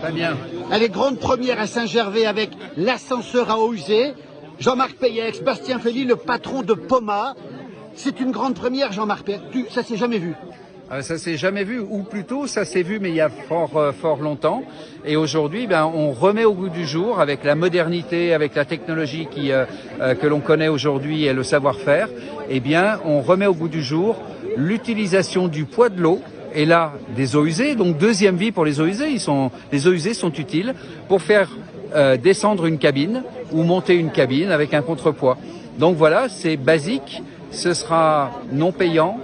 Très bien. Elle est grande première à Saint-Gervais avec l'ascenseur à eau usée. Jean-Marc Peyex, Bastien Fély, le patron de Poma. C'est une grande première, Jean-Marc Peyex. Ça s'est jamais vu. Ça s'est jamais vu, ou plutôt ça s'est vu mais il y a fort longtemps. Et aujourd'hui, on remet au goût du jour avec la modernité, avec la technologie que l'on connaît aujourd'hui et le savoir-faire. On remet au goût du jour l'utilisation du poids de l'eau et là des eaux usées. Donc deuxième vie pour les eaux usées. Les eaux usées sont utiles pour faire descendre une cabine ou monter une cabine avec un contrepoids. Donc voilà, c'est basique. Ce sera non payant.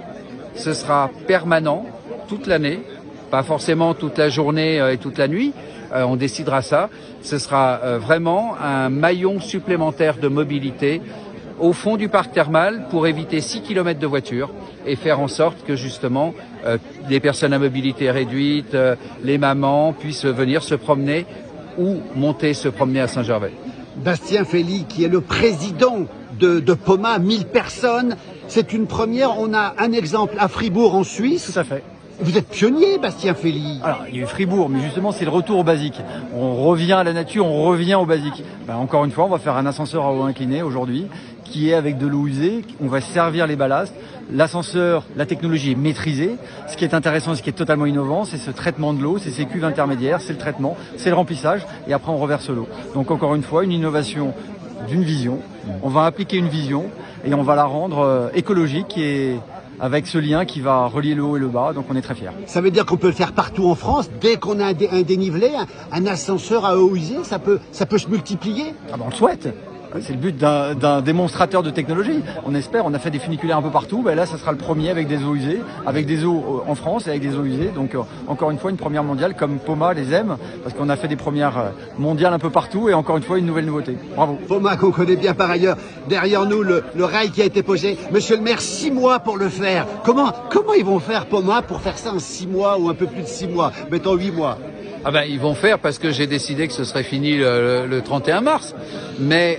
Ce sera permanent toute l'année, pas forcément toute la journée et toute la nuit, on décidera ça. Ce sera vraiment un maillon supplémentaire de mobilité au fond du parc thermal pour éviter 6 km de voiture et faire en sorte que justement les personnes à mobilité réduite, les mamans puissent venir se promener ou monter se promener à Saint-Gervais. Bastien Fély, qui est le président de Poma, 1000 personnes. C'est une première. On a un exemple à Fribourg en Suisse. Tout à fait. Vous êtes pionnier, Bastien Fély. Alors, il y a eu Fribourg, mais justement, c'est le retour au basique. On revient à la nature, on revient au basique. Encore une fois, on va faire un ascenseur à eau inclinée aujourd'hui, qui est avec de l'eau usée. On va servir les ballasts. L'ascenseur, la technologie est maîtrisée. Ce qui est intéressant, ce qui est totalement innovant, c'est ce traitement de l'eau, c'est ces cuves intermédiaires, c'est le traitement, c'est le remplissage, et après on reverse l'eau. Donc encore une fois, une innovation d'une vision. On va appliquer une vision et on va la rendre écologique et avec ce lien qui va relier le haut et le bas, donc on est très fiers. Ça veut dire qu'on peut le faire partout en France, dès qu'on a un dénivelé, un ascenseur à eau usée, ça peut se multiplier. On le souhaite. C'est le but d'un démonstrateur de technologie. On espère, on a fait des funiculaires un peu partout. Là, ça sera le premier avec des eaux usées, avec des eaux en France et avec des eaux usées. Donc, encore une fois, une première mondiale comme Poma les aime, parce qu'on a fait des premières mondiales un peu partout et encore une fois, une nouvelle nouveauté. Bravo. Poma qu'on connaît bien par ailleurs. Derrière nous, le rail qui a été posé. Monsieur le maire, 6 mois pour le faire. Comment ils vont faire, Poma, pour faire ça en 6 mois ou un peu plus de 6 mois, mettons 8 mois? Ils vont faire parce que j'ai décidé que ce serait fini le 31 mars. Mais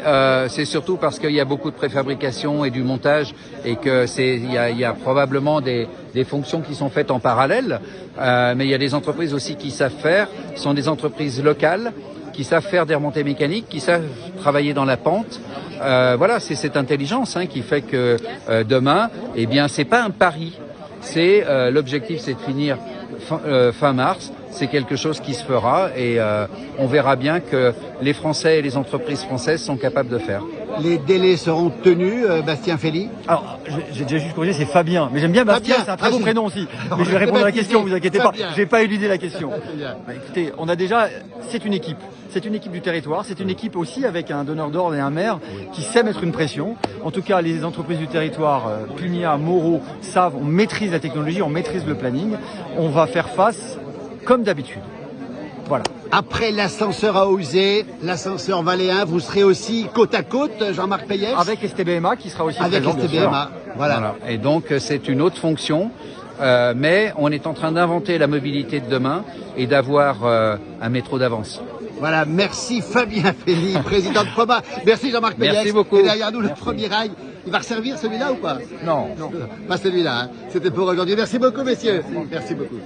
c'est surtout parce qu'il y a beaucoup de préfabrication et du montage et que il y a probablement des fonctions qui sont faites en parallèle. Mais il y a des entreprises aussi qui savent faire. Ce sont des entreprises locales qui savent faire des remontées mécaniques, qui savent travailler dans la pente. C'est cette intelligence qui fait que demain, c'est pas un pari. C'est l'objectif, c'est de finir fin mars. C'est quelque chose qui se fera et on verra bien que les Français et les entreprises françaises sont capables de faire. Les délais seront tenus, Bastien Fély? Alors, j'ai déjà juste corrigé, c'est Fabien. Mais j'aime bien Bastien, c'est un très beau prénom aussi. Mais je vais répondre à la question, vous inquiétez pas. J'ai pas éludé la question. Écoutez, on a déjà, c'est une équipe. C'est une équipe du territoire, c'est une équipe aussi avec un donneur d'ordre et un maire qui sait mettre une pression. En tout cas, les entreprises du territoire, Punia, Moreau, savent, on maîtrise la technologie, on maîtrise le planning. On va faire face comme d'habitude. Voilà. Après l'ascenseur à eau usée, l'ascenseur Valéen, vous serez aussi côte à côte, Jean-Marc Peyex? Avec STBMA qui sera aussi avec présent. Avec STBMA, voilà. Et donc c'est une autre fonction, mais on est en train d'inventer la mobilité de demain et d'avoir un métro d'avance. Voilà, merci Fabien Fély, président de Poma. Merci Jean-Marc Peyex. Merci beaucoup. Et derrière nous, le premier rail. Il va resservir celui-là ou pas? Non. Pas celui-là. C'était pour aujourd'hui. Merci beaucoup, messieurs. Merci beaucoup.